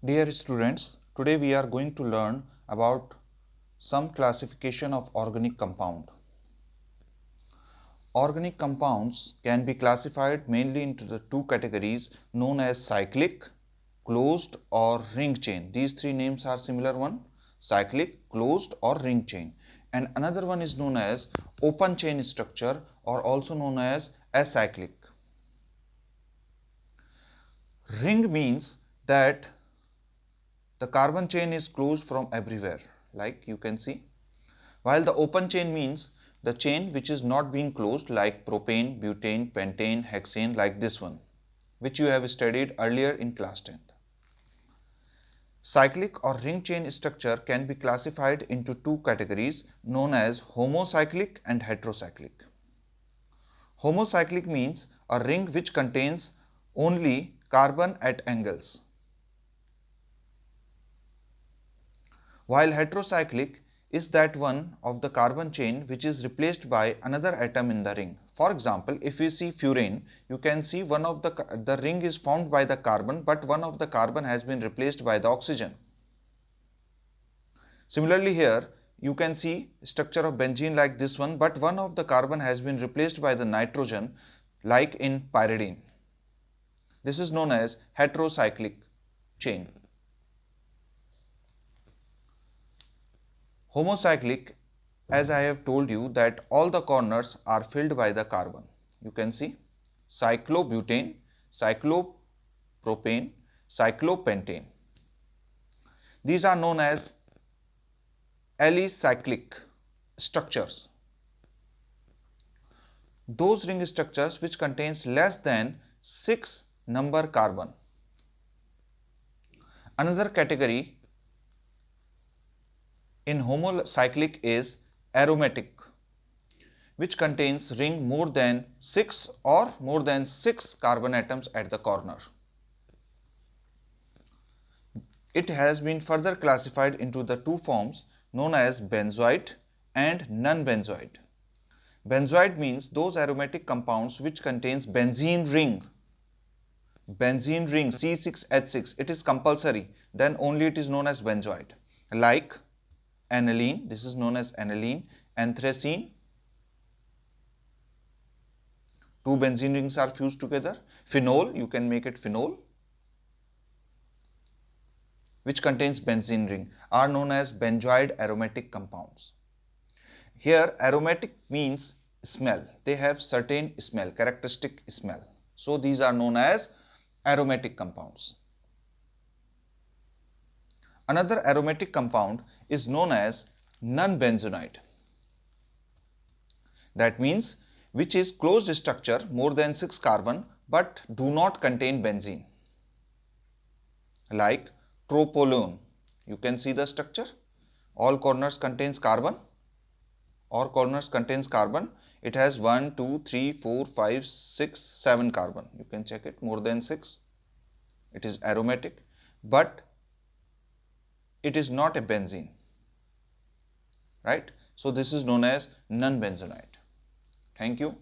Dear students, today we are going to learn about some classification of organic compound. Organic compounds can be classified mainly into the two categories known as cyclic, closed or ring chain. These three names are similar one: cyclic, closed or ring chain. And another one is known as open chain structure or also known as acyclic. Ring means that the carbon chain is closed from everywhere, like you can see, while the open chain means the chain which is not being closed, like propane, butane, pentane, hexane, like this one, which you have studied earlier in class 10th. Cyclic or ring chain structure can be classified into two categories known as homocyclic and heterocyclic. Homocyclic means a ring which contains only carbon at angles, while heterocyclic is that one of the carbon chain which is replaced by another atom in the ring. For example, if you see furane, you can see one of the ring is formed by the carbon, but one of the carbon has been replaced by the oxygen. Similarly here, you can see structure of benzene like this one, but one of the carbon has been replaced by the nitrogen, like in pyridine. This is known as heterocyclic chain. Homocyclic, as I have told you, that all the corners are filled by the carbon. You can see cyclobutane, cyclopropane, cyclopentane. These are known as alicyclic structures. Those ring structures which contains less than 6 number carbon. Another category in homocyclic is aromatic, which contains ring more than 6 or more than 6 carbon atoms at the corner. It has been further classified into the two forms known as benzoate and non-benzoate. Benzoate means those aromatic compounds which contains benzene ring C6H6, it is compulsory, then only it is known as benzoate. Like aniline, this is known as aniline, anthracene, two benzene rings are fused together. Phenol, you can make it phenol, which contains benzene ring, are known as benzoate aromatic compounds. Here aromatic means smell, they have certain smell, characteristic smell. So these are known as aromatic compounds. Another aromatic compound is known as non-benzoate. That means which is closed structure more than 6 carbon but do not contain benzene. Like tropolone, you can see the structure. All corners contains carbon. All corners contains carbon. It has 1, 2, 3, 4, 5, 6, 7 carbon. You can check it, more than 6. It is aromatic, but it is not a benzene, right? So this is known as non-benzoate. Thank you.